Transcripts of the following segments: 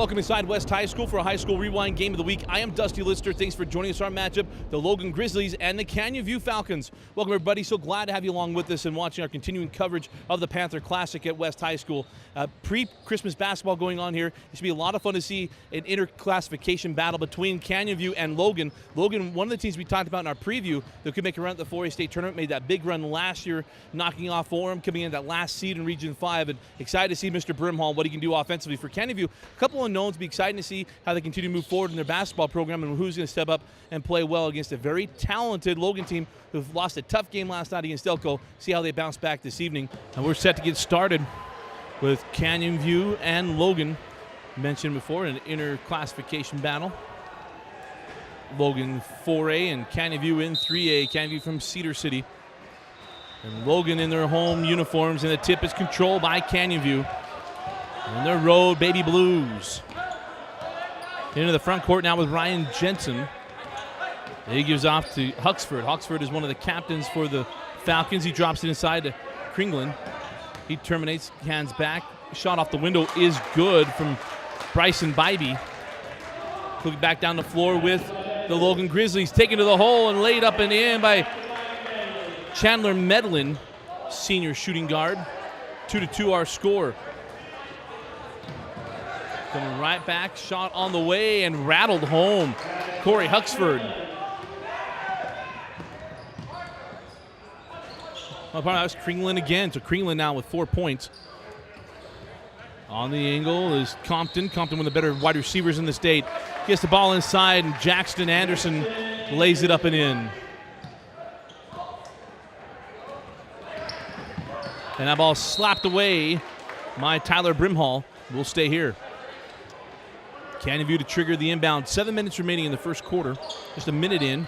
Welcome inside West High School for a high school rewind game of the week. I am Dusty Lister. Thanks for joining us for our matchup, the Logan Grizzlies and the Canyon View Falcons. Welcome, everybody. So glad to have you along with us and watching our continuing coverage of the Panther Classic at West High School. Pre-Christmas basketball going on here. It should be a lot of fun to see an inter-classification battle between Canyon View and Logan. Logan, one of the teams we talked about in our preview that could make a run at the 4A state tournament, made that big run last year, knocking off Orem, coming in that last seed in Region 5, and excited to see Mr. Brimhall, what he can do offensively for Canyon View. A couple unknowns. Be exciting to see how they continue to move forward in their basketball program and who's going to step up and play well against a very talented Logan team who've lost a tough game last night against Elko. See how they bounce back this evening. And we're set to get started with Canyon View and Logan. Mentioned before, an inter-classification battle. Logan 4A and Canyon View in 3A. Canyon View from Cedar City. And Logan in their home uniforms, and the tip is controlled by Canyon View. And their road baby blues. Into the front court now with Ryan Jensen. He gives off to Huxford. Huxford is one of the captains for the Falcons. He drops it inside to Kringland. He terminates, hands back. Shot off the window is good from Bryson Bybee. Looking back down the floor with the Logan Grizzlies. Taken to the hole and laid up and in by Chandler Medlin, senior shooting guard. 2-2 our score. Coming right back, shot on the way and rattled home. Corey Huxford. Well, that was Kringland again. So Kringland now with 4 points. On the angle is Compton. Compton, one of the better wide receivers in the state. Gets the ball inside, and Jackson Anderson lays it up and in. And that ball slapped away by Tyler Brimhall. Will stay here. Canyon View to trigger the inbound. 7 minutes remaining in the first quarter. Just a minute in.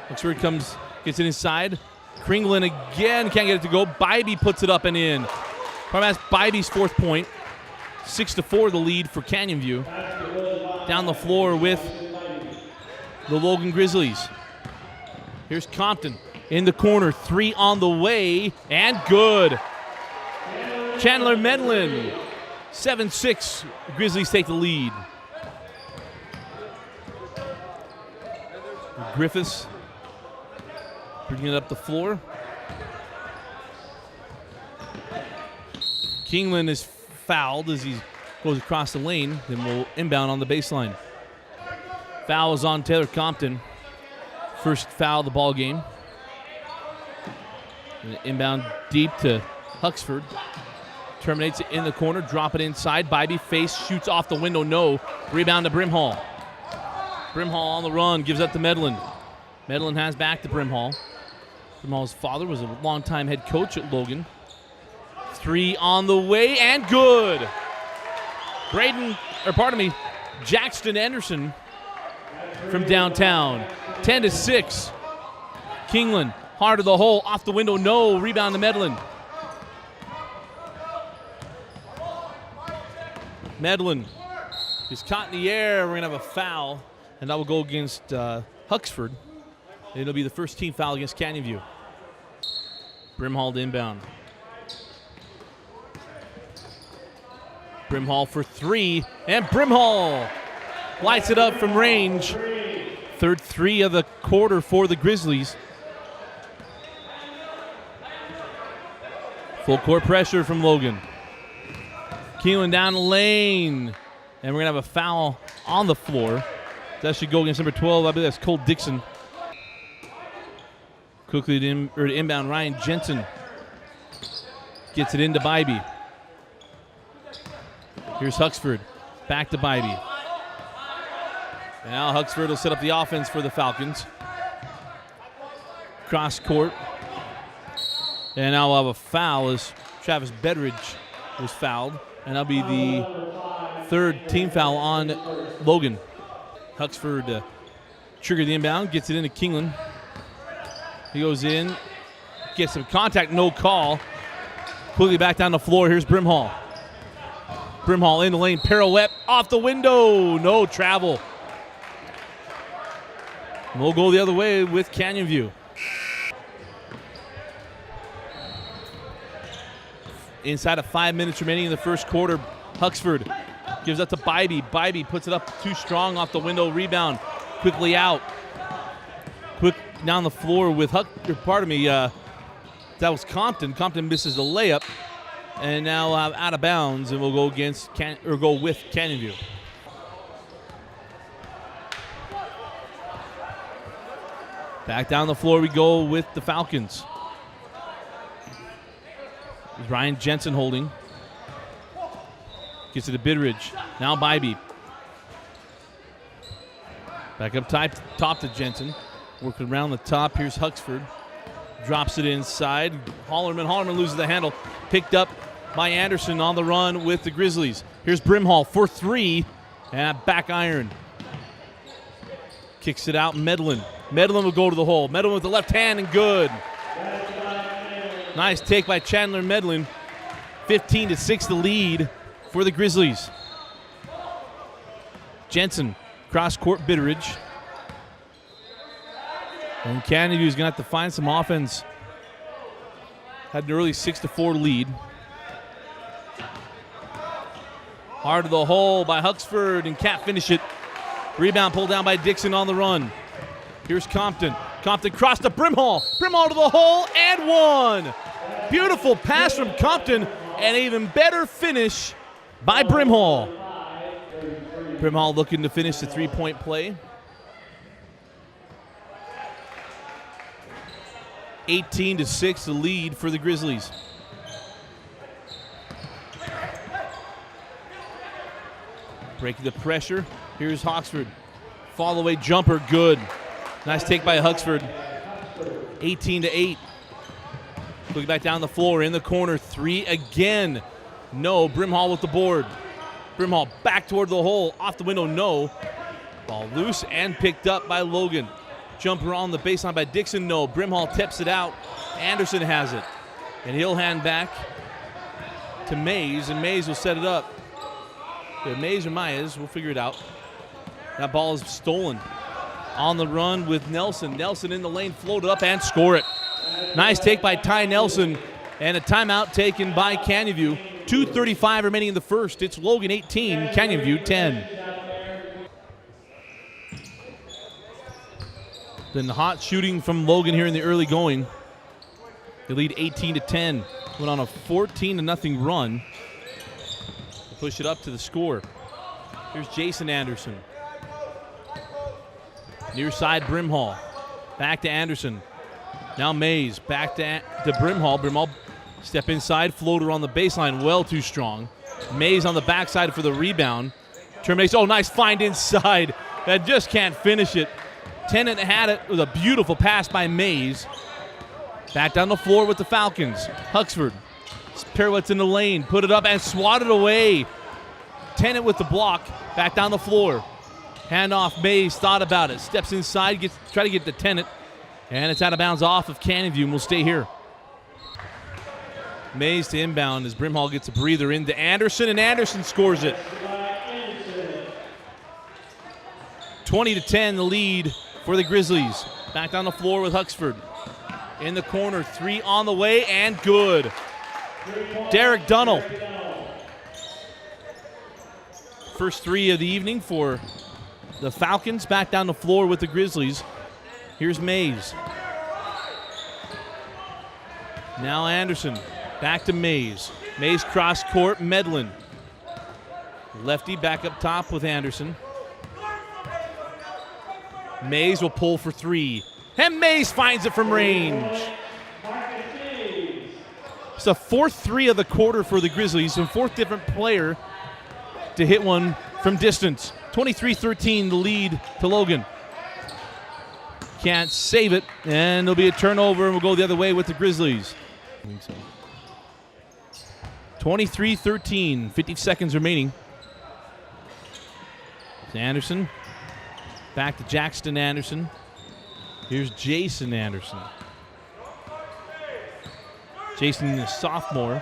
Looks where it comes, gets it inside. Kringland again, can't get it to go. Bybee puts it up and in. That's Bybee's 4th point. 6-4 the lead for Canyon View. Down the floor with the Logan Grizzlies. Here's Compton in the corner. 3 on the way, and good. Chandler Medlin. 7-6, Grizzlies take the lead. Griffiths bringing it up the floor. Kingland is fouled as he goes across the lane, then will inbound on the baseline. Foul is on Taylor Compton. First foul of the ball game. Inbound deep to Huxford. Terminates it in the corner, drop it inside. Bybee face, shoots off the window, no. Rebound to Brimhall. Brimhall on the run, gives up to Medlin. Medlin has back to Brimhall. Brimhall's father was a longtime head coach at Logan. 3 on the way, and good. Jackson Anderson from downtown. 10-6. Kingland, hard to the hole, off the window, no. Rebound to Medlin. Medlin is caught in the air. We're going to have a foul, and that will go against Huxford. It'll be the first team foul against Canyon View. Brimhall to inbound. Brimhall for 3, and Brimhall lights it up from range. Third 3 of the quarter for the Grizzlies. Full court pressure from Logan. Keelan down the lane, and we're going to have a foul on the floor. That should go against number 12. I believe that's Cole Dixon. Quickly to inbound, Ryan Jensen gets it into Bybee. Here's Huxford, back to Bybee. And now Huxford will set up the offense for the Falcons. Cross court. And now we'll have a foul as Travis Bedridge was fouled. And that'll be the 3rd team foul on Logan. Huxford triggered the inbound, gets it into Kingland. He goes in, gets some contact, no call. Quickly back down the floor, here's Brimhall. Brimhall in the lane, pirouette, off the window, no travel. And we'll go the other way with Canyon View. Inside of 5 minutes remaining in the first quarter, Huxford Gives up to Bybee. Bybee puts it up too strong off the window. Rebound. Quickly out. Quick down the floor with that was Compton. Compton misses the layup. And now out of bounds, and we'll go with Canyon View. Back down the floor we go with the Falcons. Ryan Jensen holding. Gets it to Bitteridge. Now Bybee. Back up top to Jensen. Working around the top. Here's Huxford. Drops it inside. Hollerman loses the handle. Picked up by Anderson on the run with the Grizzlies. Here's Brimhall for three. And back iron. Kicks it out. Medlin. Medlin will go to the hole. Medlin with the left hand and good. Nice take by Chandler Medlin. 15-6 the lead for the Grizzlies. Jensen, cross court Bitteridge. And Canyon View's going to have to find some offense. Had an early 6-4 lead. Hard to the hole by Huxford and can't finish it. Rebound pulled down by Dixon on the run. Here's Compton. Compton crossed to Brimhall. Brimhall to the hole and one. Beautiful pass from Compton and an even better finish by Brimhall. Brimhall looking to finish the three-point play. 18-6 the lead for the Grizzlies. Breaking the pressure. Here's Huxford. Fall away jumper, good. Nice take by Huxford. 18-8. Looking back down the floor in the corner. Three again. No. Brimhall with the board. Brimhall back toward the hole. Off the window, no. Ball loose and picked up by Logan. Jumper on the baseline by Dixon, no. Brimhall tips it out. Anderson has it. And he'll hand back to Mays, and Mays will set it up. Mays or Myers, we'll figure it out. That ball is stolen. On the run with Nelson. Nelson in the lane, float up and score it. Nice take by Ty Nelson, and a timeout taken by Canyon View. 2:35 remaining in the first. It's Logan 18, Canyon View 10. Then the hot shooting from Logan here in the early going. They lead 18-10. Went on a 14-0 run. They push it up to the score. Here's Jason Anderson. Near side Brimhall. Back to Anderson. Now Mays. Back to Brimhall. Brimhall step inside. Floater on the baseline. Well too strong. Mays on the backside for the rebound. Terminates. Oh, nice find inside. That just can't finish it. Tennant had it with a beautiful pass by Mays. Back down the floor with the Falcons. Huxford pirouettes in the lane. Put it up and swatted away. Tennant with the block. Back down the floor. Handoff. Mays thought about it. Steps inside. Try to get to Tennant. And it's out of bounds off of Canyon View and will stay here. Mays to inbound as Brimhall gets a breather into Anderson, and Anderson scores it. 20-10 the lead for the Grizzlies. Back on the floor with Huxford. In the corner, three on the way, and good. Derek Dunnell. First three of the evening for the Falcons. Back down the floor with the Grizzlies. Here's Mays. Now Anderson. Back to Mays. Mays cross court, Medlin. Lefty back up top with Anderson. Mays will pull for three. And Mays finds it from range. It's the fourth three of the quarter for the Grizzlies, and fourth different player to hit one from distance. 23-13 the lead to Logan. Can't save it, and there'll be a turnover, and we'll go the other way with the Grizzlies. 23-13, 50 seconds remaining. It's Anderson. Back to Jackson Anderson. Here's Jason Anderson. Jason, a sophomore.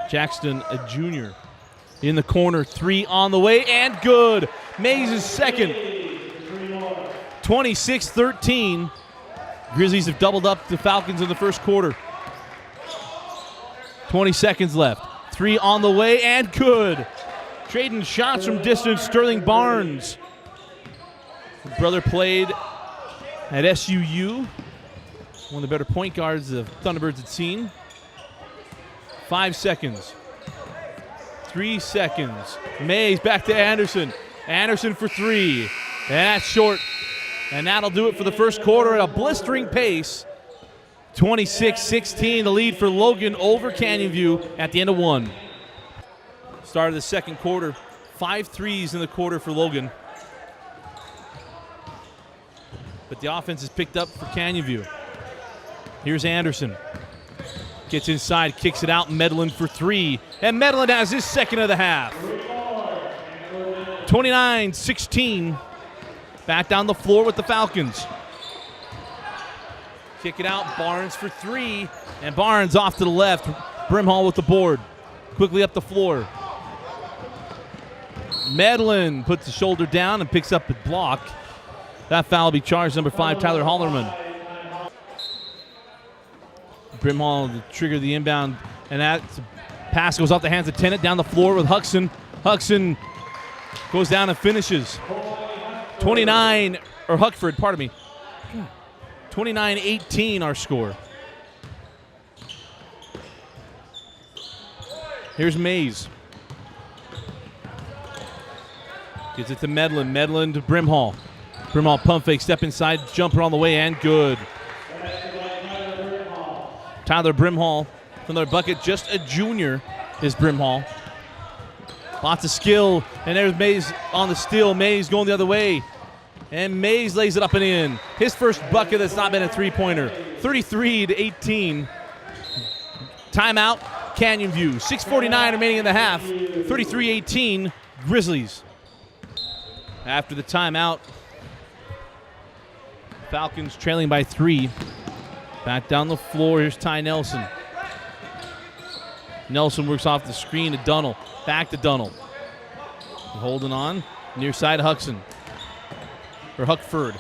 Jackson, a junior. In the corner, three on the way, and good. Mays is second. 26-13. Grizzlies have doubled up the Falcons in the first quarter. 20 seconds left. Three on the way, and good. Trading shots from distance, Sterling Barnes. His brother played at SUU. One of the better point guards the Thunderbirds had seen. 5 seconds. 3 seconds. Mays back to Anderson. Anderson for 3. And that's short. And that'll do it for the first quarter at a blistering pace. 26-16, the lead for Logan over Canyon View at the end of 1. Start of the second quarter. 5 threes in the quarter for Logan. But the offense is picked up for Canyon View. Here's Anderson. Gets inside, kicks it out, Medlin for 3. And Medlin has his second of the half. 29-16. Back down the floor with the Falcons. Kick it out, Barnes for 3. And Barnes off to the left. Brimhall with the board. Quickly up the floor. Medlin puts the shoulder down and picks up the block. That foul will be charged, number 5, Tyler Hollerman. Brimhall to trigger the inbound, and that pass goes off the hands of Tennant down the floor with Huxon. Huxon goes down and finishes. 29-18 our score. Here's Mays. Gets it to Medlin. Medlin to Brimhall. Brimhall pump fake, step inside, jumper on the way, and good. Tyler Brimhall from their bucket, just a junior is Brimhall. Lots of skill, and there's Mays on the steal. Mays going the other way, and Mays lays it up and in. His first bucket that's not been a three-pointer. 33-18. Timeout, Canyon View. 6:49 remaining in the half. 33-18, Grizzlies. After the timeout, Falcons trailing by 3. Back down the floor, here's Ty Nelson. Nelson works off the screen to Dunnell. Back to Dunnell. Holding on, near side Huxon. Or Huckford.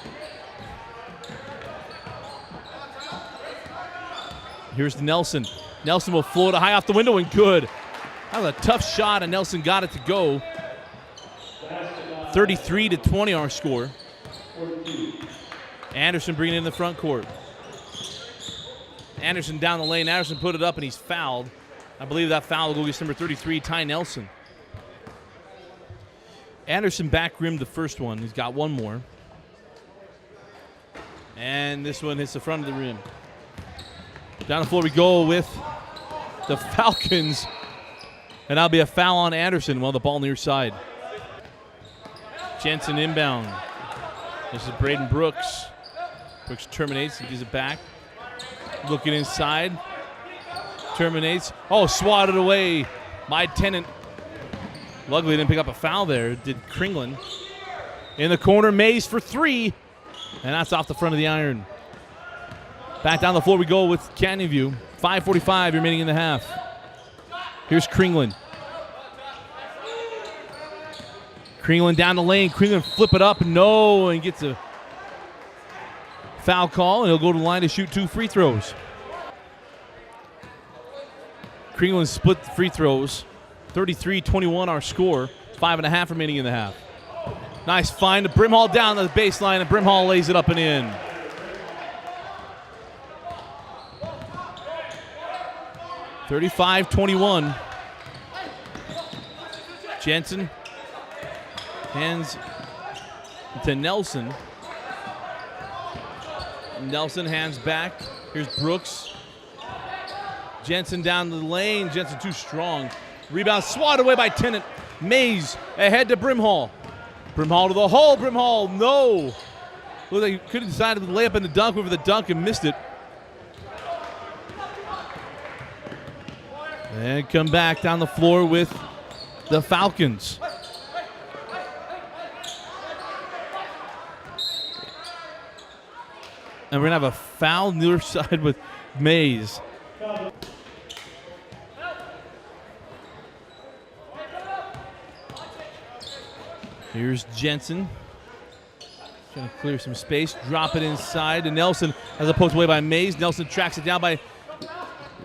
Here's Nelson. Nelson will float it high off the window and good. That was a tough shot, and Nelson got it to go. 33-20 our score. Anderson bringing it in the front court. Anderson down the lane. Anderson put it up and he's fouled. I believe that foul will go against number 33, Ty Nelson. Anderson back rimmed the first one. He's got one more. And this one hits the front of the rim. Down the floor we go with the Falcons. And that'll be a foul on Anderson while the ball near side. Jensen inbound. This is Braden Brooks. Brooks terminates and gives it back. Looking inside. Terminates. Oh, swatted away by Tennant. Luckily didn't pick up a foul there. Did Kringlen. In the corner, Mays for 3. And that's off the front of the iron. Back down the floor we go with Canyon View. 5:45 remaining in the half. Here's Kringlen. Kringlen down the lane. Kringlen flip it up. No, and gets a foul call, and he'll go to the line to shoot 2 free throws. Kringlen split the free throws. 33-21 our score. 5.5 remaining in the half. Nice find to Brimhall down the baseline, and Brimhall lays it up and in. (35-21). Jensen hands to Nelson. Nelson hands back. Here's Brooks. Jensen down the lane. Jensen too strong. Rebound swatted away by Tennant. Mays ahead to Brimhall. Brimhall to the hole. Brimhall, no. Looked like he could have decided to lay up in the dunk over the dunk and missed it. And come back down the floor with the Falcons. And we're going to have a foul near side with Mays. Here's Jensen. Trying to clear some space. Drop it inside to Nelson as opposed away by Mays. Nelson tracks it down by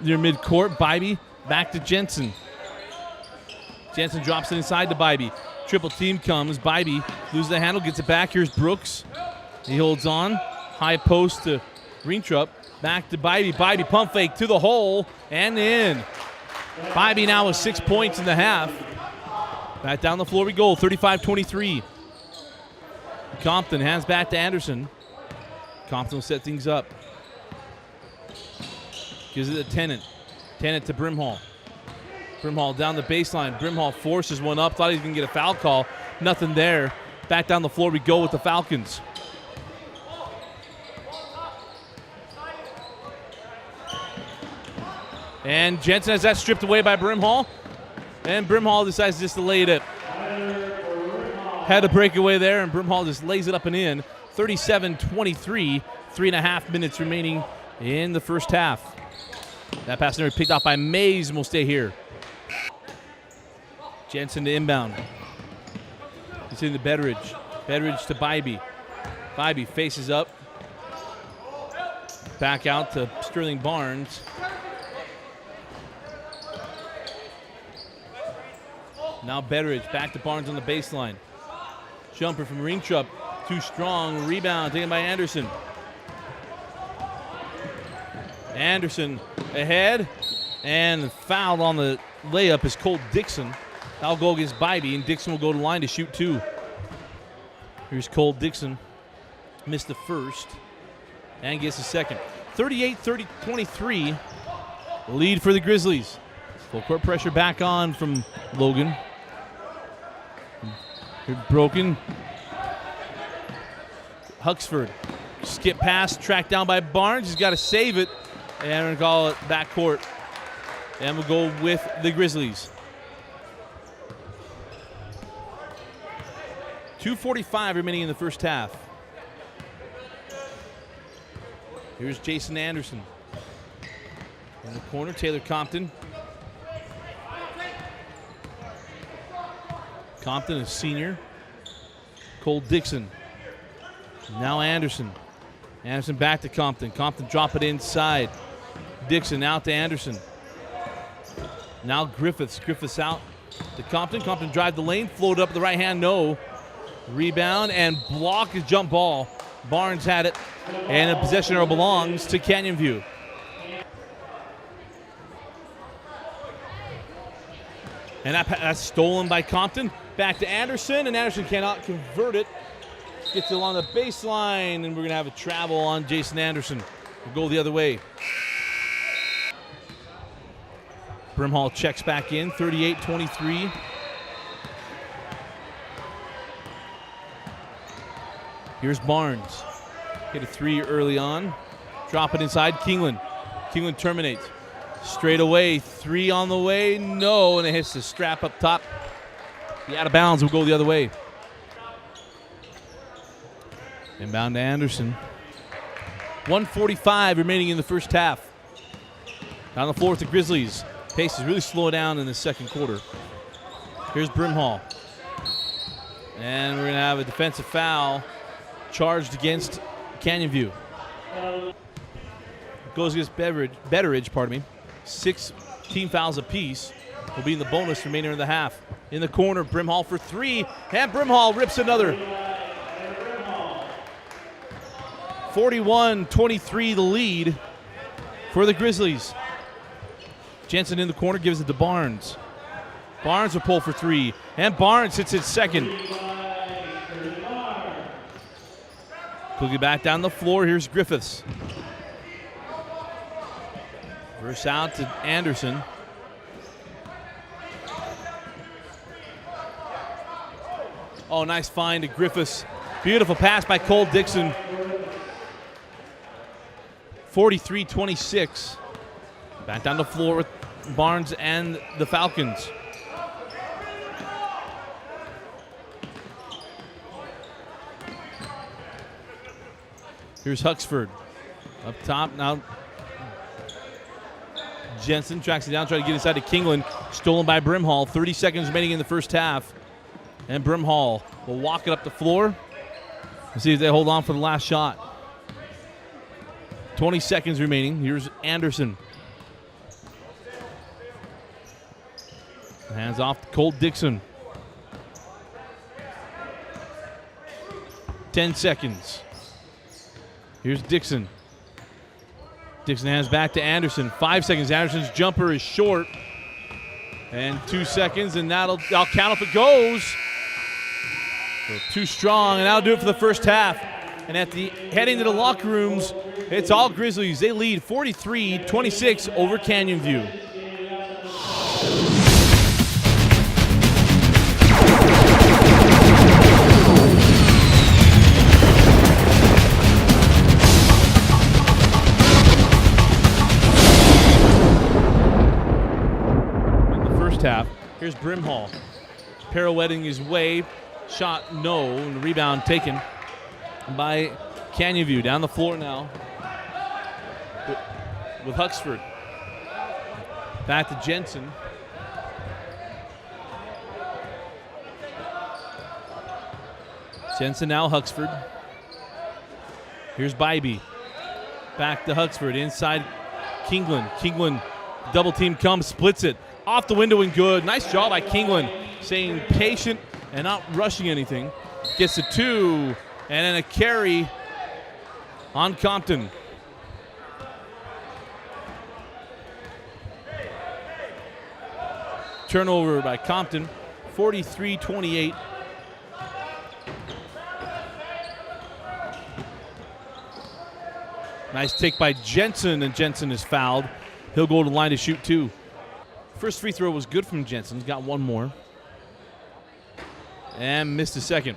near midcourt. Bybee back to Jensen. Jensen drops it inside to Bybee. Triple team comes. Bybee loses the handle, gets it back. Here's Brooks. He holds on. High post to Reentrup. Back to Bybee. Bybee pump fake to the hole and in. Bybee now with 6 points in the half. Back down the floor we go, 35-23. Compton hands back to Anderson. Compton will set things up. Gives it to Tennant. Tennant to Brimhall. Brimhall down the baseline. Brimhall forces one up. Thought he was going to get a foul call. Nothing there. Back down the floor we go with the Falcons. And Jensen has that stripped away by Brimhall. And Brimhall decides just to lay it up. Had a breakaway there, and Brimhall just lays it up and in. 37-23, 3.5 minutes remaining in the first half. That pass never picked off by Mays and will stay here. Jensen to inbound. He's in the Betteridge. Betteridge to Bybee. Bybee faces up. Back out to Sterling Barnes. Now Betteridge back to Barnes on the baseline. Jumper from Reentrup. Too strong. Rebound taken by Anderson. Anderson ahead. And fouled on the layup is Cole Dixon. That'll go against Bybee, and Dixon will go to the line to shoot two. Here's Cole Dixon. Missed the first and gets the second. 38-23. Lead for the Grizzlies. Full court pressure back on from Logan. Here broken. Huxford. Skip pass, tracked down by Barnes. He's got to save it. And we're going to call it backcourt. And we'll go with the Grizzlies. 2:45 remaining in the first half. Here's Jason Anderson. In the corner, Taylor Compton. Compton, a senior. Cole Dixon. Now Anderson. Anderson back to Compton. Compton drop it inside. Dixon out to Anderson. Now Griffiths. Griffiths out to Compton. Compton drive the lane. Float up with the right hand. No. Rebound and block his jump ball. Barnes had it. And the possession arrow belongs to Canyon View. And that's stolen by Compton. Back to Anderson, and Anderson cannot convert it. Gets it along the baseline, and we're going to have a travel on Jason Anderson. We'll go the other way. Brimhall checks back in, 38-23. Here's Barnes. Hit a three early on. Drop it inside, Kingland. Kingland terminates. Straight away, three on the way, no, and it hits the strap up top. The out of bounds will go the other way. Inbound to Anderson. 1:45 remaining in the first half. Down the floor with the Grizzlies. Pace is really slowing down in the second quarter. Here's Brimhall. And we're going to have a defensive foul charged against Canyon View. Goes against Betteridge, pardon me. 6 team fouls apiece. Will be in the bonus remainder of the half. In the corner, Brimhall for three, and Brimhall rips another. 41-23 the lead for the Grizzlies. Jensen in the corner gives it to Barnes. Barnes will pull for three, and Barnes hits it second. Quickly back down the floor, here's Griffiths. Verse out to Anderson. Oh, nice find to Griffiths. Beautiful pass by Cole Dixon. 43-26. Back down the floor with Barnes and the Falcons. Here's Huxford. Up top now. Jensen tracks it down, trying to get inside to Kingland. Stolen by Brimhall. 30 seconds remaining in the first half. And Brimhall will walk it up the floor. Let's see if they hold on for the last shot. 20 seconds remaining. Here's Anderson. Hands off to Colt Dixon. 10 seconds. Here's Dixon. Dixon hands back to Anderson. 5 seconds. Anderson's jumper is short. And 2 seconds, and I'll count if it goes. So too strong, and that'll do it for the first half. And heading to the locker rooms, it's all Grizzlies. They lead 43-26 over Canyon View. Half. Here's Brimhall pirouetting his way, shot no, and the rebound taken by Canyon View. Down the floor now with Huxford. Back to Jensen. Jensen now Huxford. Here's Bybee. Back to Huxford inside Kingland. Kingland double team comes, splits it. Off the window and good. Nice job by Kingland, staying patient and not rushing anything. Gets the 2, and then a carry on Compton. Turnover by Compton, 43-28. Nice take by Jensen, and Jensen is fouled. He'll go to the line to shoot 2. First free throw was good from Jensen. He's got one more. And missed a second.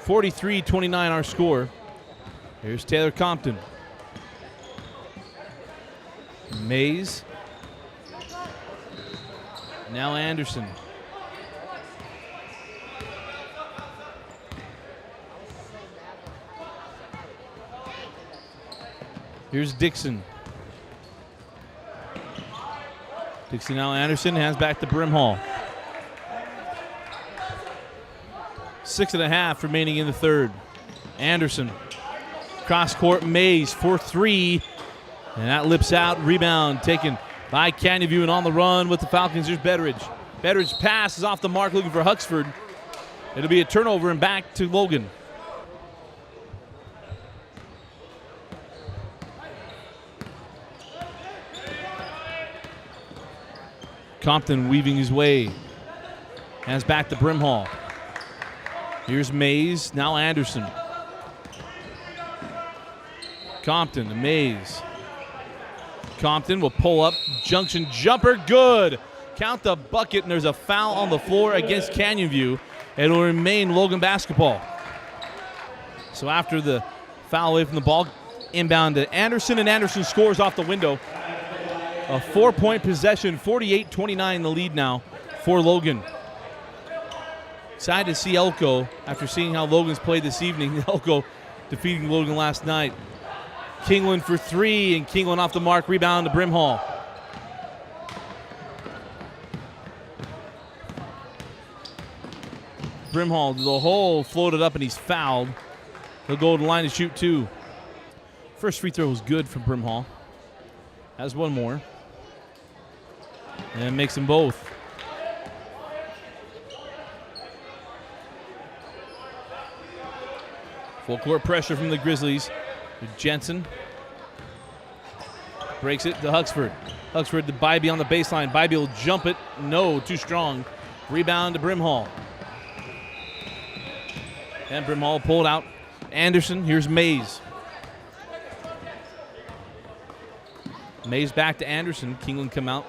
43-29 our score. Here's Taylor Compton. Mays. Now Anderson. Here's Dixon. Dixon now Anderson, hands back to Brimhall. 6.5 remaining in the third. Anderson. Cross court, Mays for 3. And that lips out. Rebound taken by Canyon View, and on the run with the Falcons, there's Betteridge. Betteridge pass is off the mark, looking for Huxford. It'll be a turnover and back to Logan. Compton weaving his way. Hands back to Brimhall. Here's Mays, now Anderson. Compton to Mays. Compton will pull up, junction jumper, good. Count the bucket, and there's a foul on the floor against Canyon View. It will remain Logan basketball. So after the foul away from the ball, inbound to Anderson, and Anderson scores off the window. A 4-point possession, 48-29 the lead now for Logan. Excited to see Elko after seeing how Logan's played this evening. Elko defeating Logan last night. Kingland for 3, and Kingland off the mark. Rebound to Brimhall. Brimhall to the hole, floated up, and he's fouled. He'll go to the line to shoot 2. First free throw was good from Brimhall. Has one more. And makes them both. Full court pressure from the Grizzlies. Jensen breaks it to Huxford. Huxford to Bybee on the baseline. Bybee will jump it. No, too strong. Rebound to Brimhall. And Brimhall pulled out. Anderson, here's Mays. Mays back to Anderson. Kingland come out.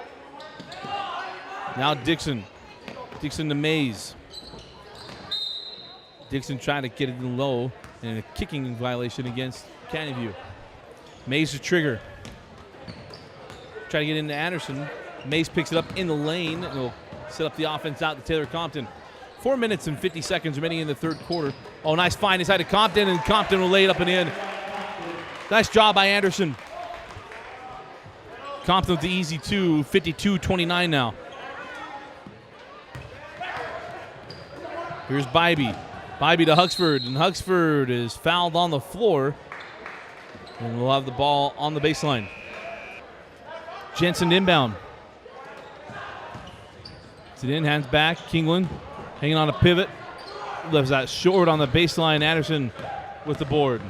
Now Dixon. Dixon to Mays. Dixon trying to get it in low, and a kicking violation against Canyon View. Mays to trigger. Try to get into Anderson. Mays picks it up in the lane. It'll set up the offense out to Taylor Compton. 4 minutes and 50 seconds remaining in the third quarter. Oh, nice find inside to Compton, and Compton will lay it up and in. Nice job by Anderson. Compton with the easy 2, 52-29 now. Here's Bybee. Bybee to Huxford, and Huxford is fouled on the floor. And we'll have the ball on the baseline. Jensen inbound. Gets it in, hands back. Kingland hanging on a pivot. Left that short on the baseline. Anderson with the board.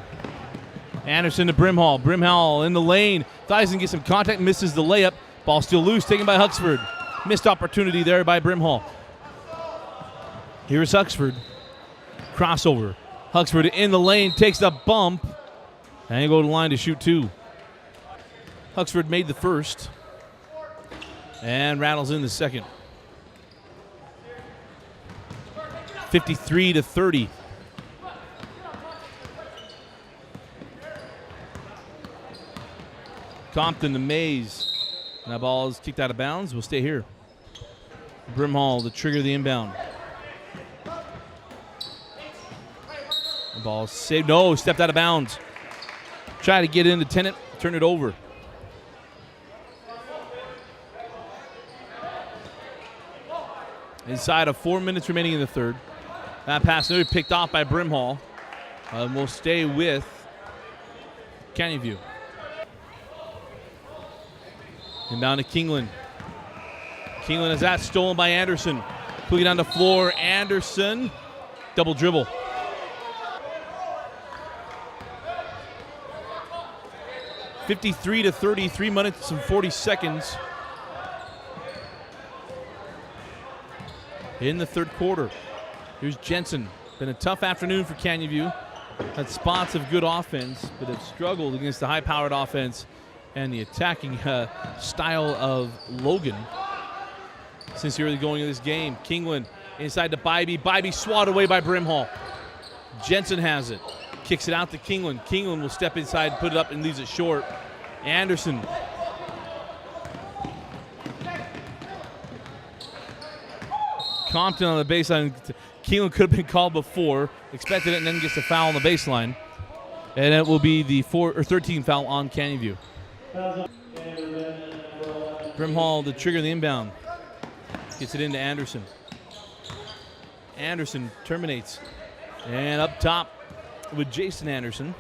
Anderson to Brimhall. Brimhall in the lane. Thiessen gets some contact, misses the layup. Ball still loose, taken by Huxford. Missed opportunity there by Brimhall. Here's Huxford. Crossover. Huxford in the lane, takes the bump. And he go to the line to shoot 2. Huxford made the first. And rattles in the second. 53-30. Compton to Mays. And that ball is kicked out of bounds. We'll stay here. Brimhall to trigger the inbound. The ball saved. No, stepped out of bounds. Try to get into Tennant. Turn it over. Inside of 4 minutes remaining in the third. That pass nearly picked off by Brimhall. We'll stay with Canyon View. Inbound to Kingland. Kingland has that stolen by Anderson. Putting it on the floor. Anderson. Double dribble. (53-30), 3 minutes and 40 seconds in the third quarter. Here's Jensen. Been a tough afternoon for Canyon View. Had spots of good offense, but have struggled against the high-powered offense and the attacking style of Logan since the early going of this game. Kingland inside to Bybee. Bybee swatted away by Brimhall. Jensen has it. Kicks it out to Kingland. Kingland will step inside, put it up, and leaves it short. Anderson. Compton on the baseline. Kingland could have been called before. Expected it and then gets a foul on the baseline. And it will be the 13th foul on Canyon View. Brimhall to trigger the inbound. Gets it into Anderson. Anderson terminates. And up top with Jason Anderson.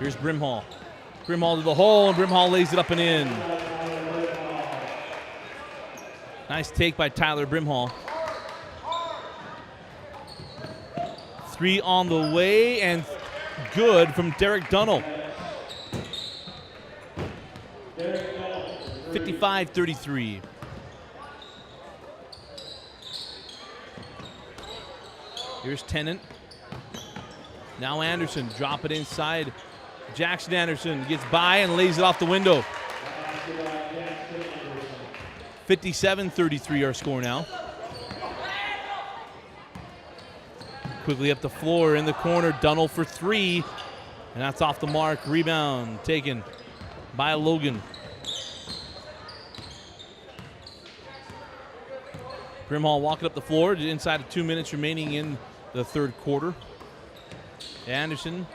Here's Brimhall. Brimhall to the hole, and Brimhall lays it up and in. Nice take by Tyler Brimhall. 3 on the way, and good from Derek Dunnell. 55-33. Here's Tennant. Now Anderson, drop it inside. Jackson Anderson gets by and lays it off the window. 57-33 our score now. Quickly up the floor in the corner, Dunnell for 3. And that's off the mark. Rebound taken by Logan. Brimhall walking up the floor inside of 2 minutes remaining in the third quarter. Anderson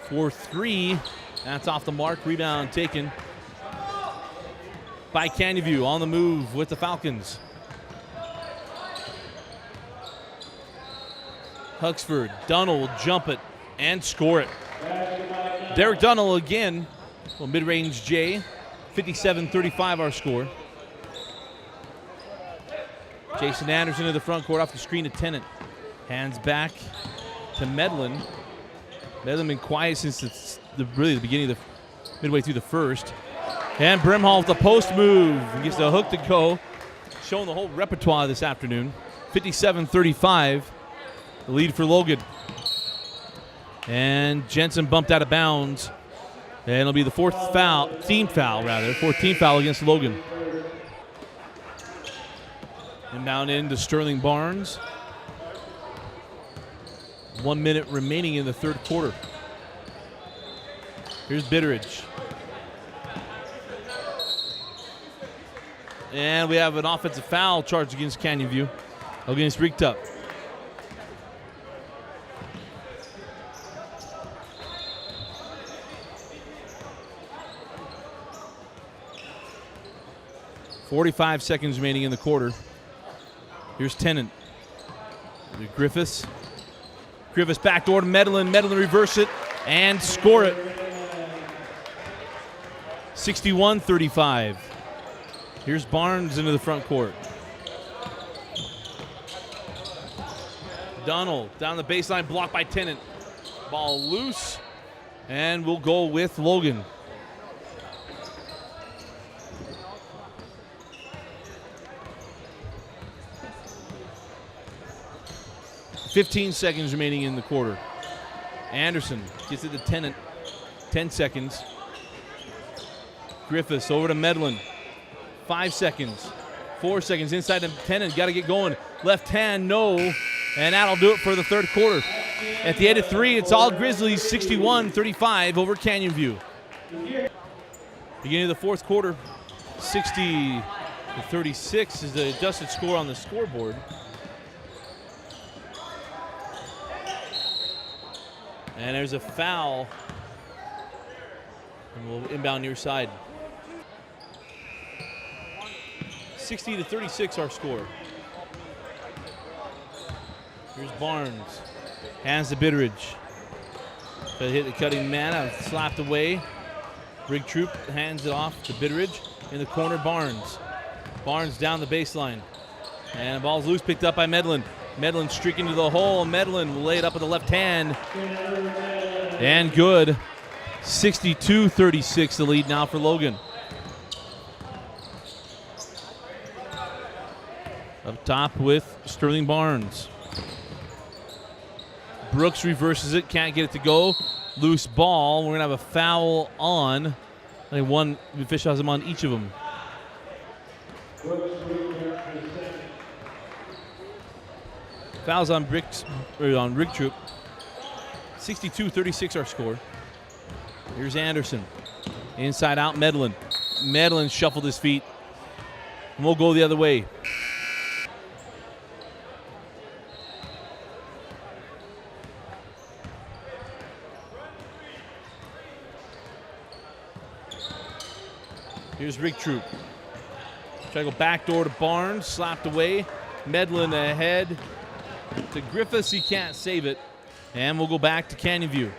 for 3. That's off the mark. Rebound taken by Canyon View on the move with the Falcons. Huxford. Dunnell will jump it and score it. Derek Dunnell again. Well, mid-range J. 57-35 our score. Jason Anderson to the front court off the screen to Tennant. Hands back to Medlin. Medlin been quiet since really the beginning of midway through the first. And Brimhall with the post move. He gets the hook to go. Showing the whole repertoire this afternoon. 57-35. The lead for Logan. And Jensen bumped out of bounds. And it'll be the 14th foul against Logan. Inbound into Sterling Barnes. 1 minute remaining in the third quarter. Here's Bitteridge. And we have an offensive foul charged against Canyon View, against Rigtup. .45 seconds remaining in the quarter. Here's Tennant. Griffiths. Griffiths backdoor to Medlin. Medlin reverse it and score it. 61-35. Here's Barnes into the front court. Donald down the baseline, blocked by Tennant. Ball loose, and we'll go with Logan. "15 seconds remaining in the quarter. Anderson gets it to Tennant. 10 seconds. Griffiths over to Medlin. 5 seconds. 4 seconds inside to Tennant. Got to get going. Left hand, no. And that'll do it for the third quarter. At the end of 3, it's all Grizzlies, 61-35 over Canyon View. Beginning of the fourth quarter, 60-36 is the adjusted score on the scoreboard. And there's a foul. And we'll inbound near side. 60-36 our score. Here's Barnes. Hands to Bitteridge. But hit the cutting man out, slapped away. Rig Troop hands it off to Bitteridge. In the corner, Barnes. Barnes down the baseline. And the ball's loose, picked up by Medlin. Medlin streaking to the hole. Medlin will lay it up with the left hand. And good. 62-36 the lead now for Logan. Up top with Sterling Barnes. Brooks reverses it, can't get it to go. Loose ball. We're going to have a foul on. I think one official has them on each of them. Fouls on Rig Troop. 62-36 our score. Here's Anderson. Inside out, Medlin. Medlin shuffled his feet. And we'll go the other way. Here's Rig Troop. Try to go backdoor to Barnes. Slapped away. Medlin ahead to Griffiths. He can't save it. And we'll go back to Canyon View.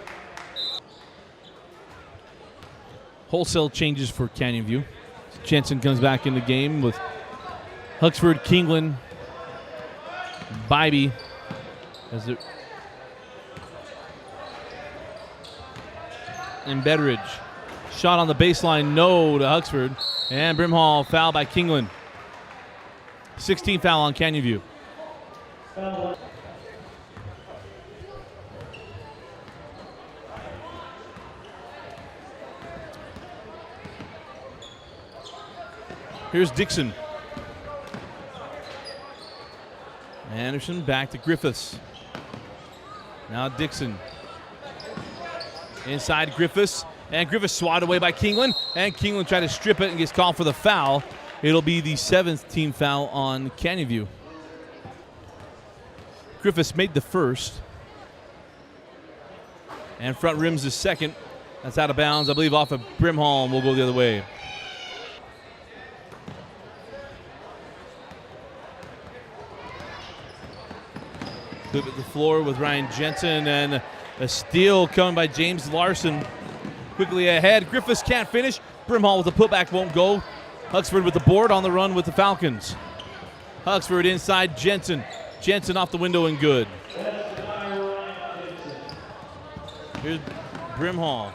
Wholesale changes for Canyon View. Jensen comes back in the game with Huxford, Kingland, Bybee as it, and Betteridge. Shot on the baseline, no to Huxford. And Brimhall foul by Kingland. 16 foul on Canyon View. Here's Dixon. Anderson back to Griffiths. Now Dixon. Inside Griffiths. And Griffiths swatted away by Kingland. And Kingland tried to strip it and gets called for the foul. It'll be the 7th team foul on Canyon View. Griffiths made the first. And front rim's the second. That's out of bounds, I believe, off of Brimhall, and we'll go the other way. Flip at the floor with Ryan Jensen, and a steal coming by James Larson. Quickly ahead. Griffiths can't finish. Brimhall with the putback won't go. Huxford with the board on the run with the Falcons. Huxford inside Jensen. Jensen off the window and good. Here's Brimhall.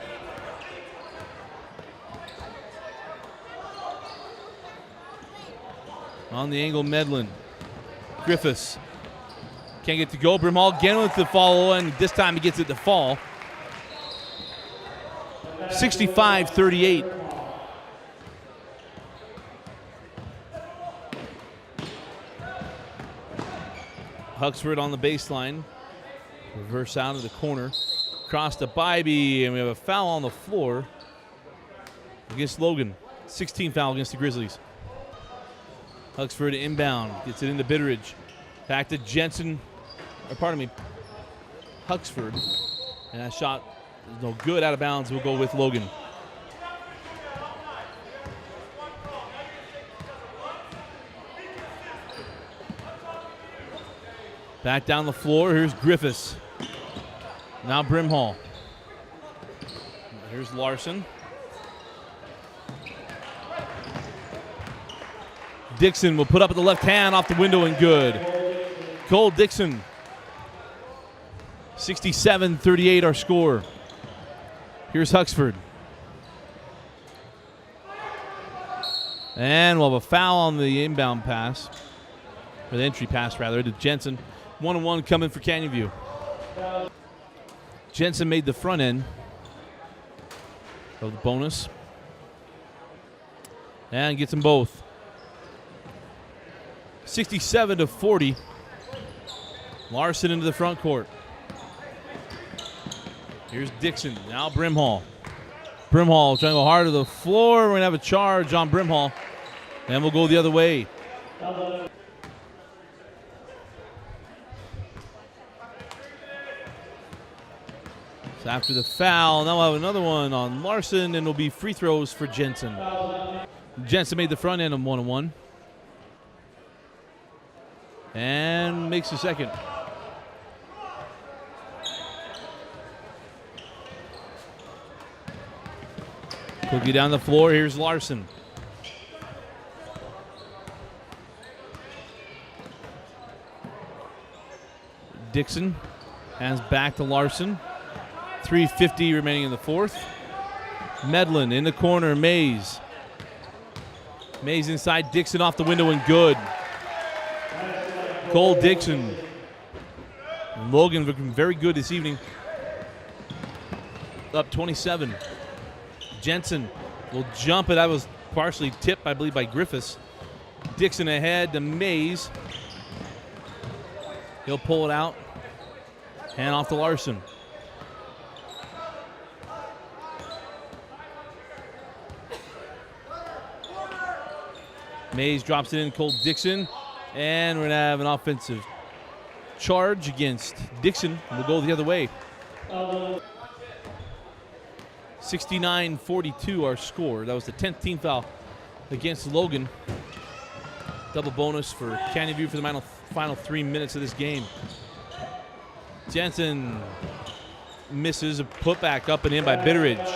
On the angle, Medlin. Griffiths. Can't get to go. Brimhall again with the follow, and this time he gets it to fall. 65-38. Huxford on the baseline. Reverse out of the corner. Cross to Bybee, and we have a foul on the floor against Logan. 16 foul against the Grizzlies. Huxford inbound. Gets it into Bitteridge. Back to Jensen. Or pardon me, Huxford. And that shot is no good, out of bounds. We'll go with Logan. Back down the floor. Here's Griffiths. Now Brimhall. Here's Larson. Dixon will put up at the left hand off the window and good. Cole Dixon. 67-38 our score. Here's Huxford. And we'll have a foul on the inbound pass, or the entry pass rather, to Jensen. 1-1 coming for Canyon View. Jensen made the front end of the bonus. And gets them both. 67-40. Larson into the front court. Here's Dixon, now Brimhall. Brimhall trying to go hard to the floor. We're going to have a charge on Brimhall. And we'll go the other way. So after the foul, now we'll have another one on Larson, and it'll be free throws for Jensen. Jensen made the front end of 1-1. And makes the second. Quickly down the floor, here's Larson. Dixon hands back to Larson. 3:50 remaining in the fourth. Medlin in the corner, Mays. Mays inside, Dixon off the window and good. Cole Dixon. Logan looking very good this evening. Up 27. Jensen will jump it. That was partially tipped, I believe, by Griffiths. Dixon ahead to Mays. He'll pull it out. Hand off to Larson. Mays drops it in, Cole Dixon. And we're going to have an offensive charge against Dixon. We'll go the other way. 69-42 our score. That was the 10th team foul against Logan. Double bonus for Canyon View for the final 3 minutes of this game. Jensen misses a putback up and in by Bitteridge.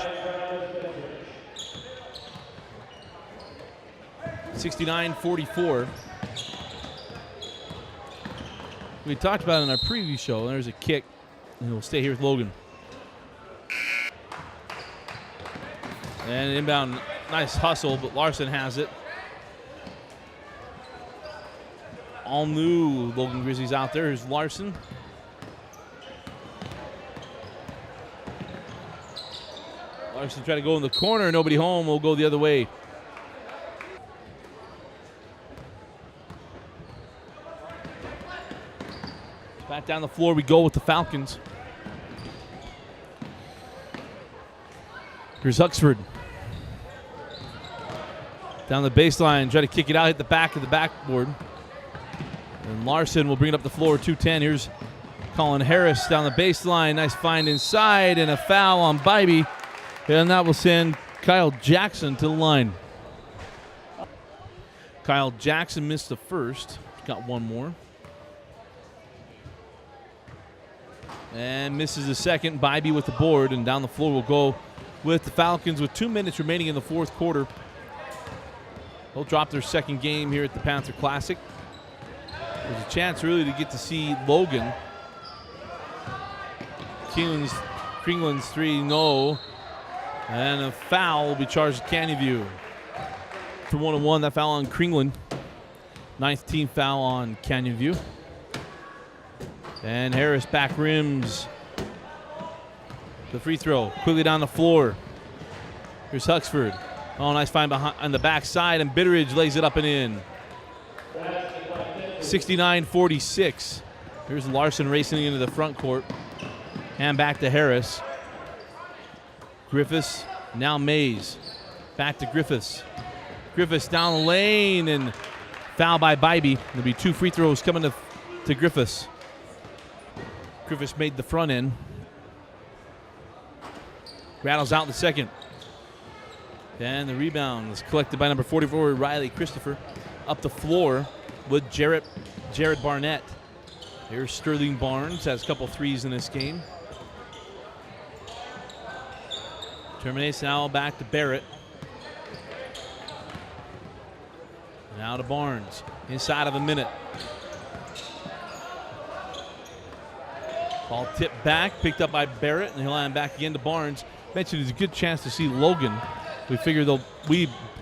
69-44. We talked about it in our preview show. There's a kick, and we'll stay here with Logan. And inbound, nice hustle, but Larson has it. All new Logan Grizzlies out there. Here's Larson. Larson tried to go in the corner, nobody home. We'll go the other way. Back down the floor we go with the Falcons. Here's Huxford. Down the baseline, try to kick it out, hit the back of the backboard. And Larson will bring it up the floor, 2-10. Here's Colin Harris down the baseline. Nice find inside, and a foul on Bybee. And that will send Kyle Jackson to the line. Kyle Jackson missed the first. Got one more. And misses the second. Bybee with the board, and down the floor will go with the Falcons with 2 minutes remaining in the fourth quarter. They'll drop their second game here at the Panther Classic. There's a chance really to get to see Logan. Kringland's three, no. And a foul will be charged at Canyon View. For 1-1, that foul on Kringland. 9th team foul on Canyon View. And Harris back rims the free throw. Quickly down the floor. Here's Huxford. Oh, nice find behind on the backside, and Bitteridge lays it up and in. 69-46. Here's Larson racing into the front court. Hand back to Harris. Griffiths, now Mays. Back to Griffiths. Griffiths down the lane, and foul by Bybee. There'll be 2 free throws coming to Griffiths. Griffiths made the front end. Rattles out the second. And the rebound is collected by number 44, Riley Christopher. Up the floor with Jared Barnett. Here's Sterling Barnes, has a couple threes in this game. Terminates now back to Barrett. Now to Barnes, inside of a minute. Ball tipped back, picked up by Barrett, and he'll land back again to Barnes. Mentioned there's a good chance to see Logan. We figured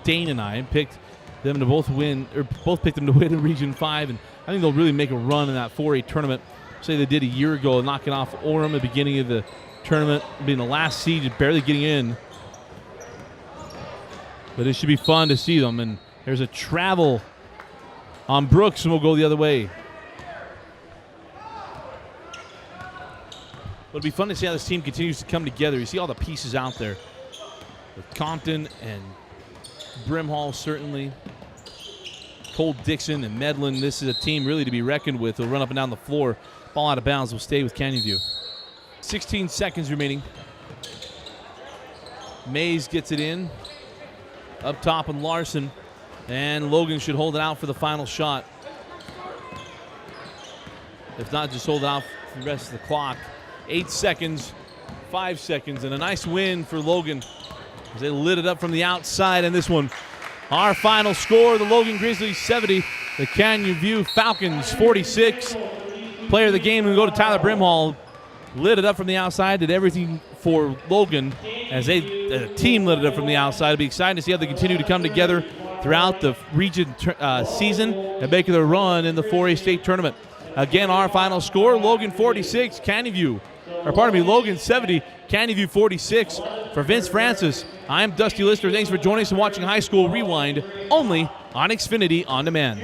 Dane and I picked them to both win, or both picked them to win in Region 5, and I think they'll really make a run in that 4A tournament. Say they did a year ago, knocking off Orem at the beginning of the tournament, being the last seed, just barely getting in. But it should be fun to see them, and there's a travel on Brooks, and we'll go the other way. It'll be fun to see how this team continues to come together. You see all the pieces out there with Compton and Brimhall, certainly. Cole Dixon and Medlin. This is a team really to be reckoned with. They'll run up and down the floor. Ball out of bounds will stay with Canyon View. 16 seconds remaining. Mays gets it in. Up top on Larson. And Logan should hold it out for the final shot. If not, just hold it out for the rest of the clock. 8 seconds, 5 seconds, and a nice win for Logan as they lit it up from the outside. And this one, our final score, the Logan Grizzlies 70, the Canyon View Falcons 46. Player of the game, we go to Tyler Brimhall. Lit it up from the outside, did everything for Logan as the team lit it up from the outside. It'll be exciting to see how they continue to come together throughout the region season and make their run in the 4A state tournament. Again, our final score, Logan 46, Logan 70, Canyon View 46. For Vince Francis, I'm Dusty Lister. Thanks for joining us and watching High School Rewind, only on Xfinity On Demand.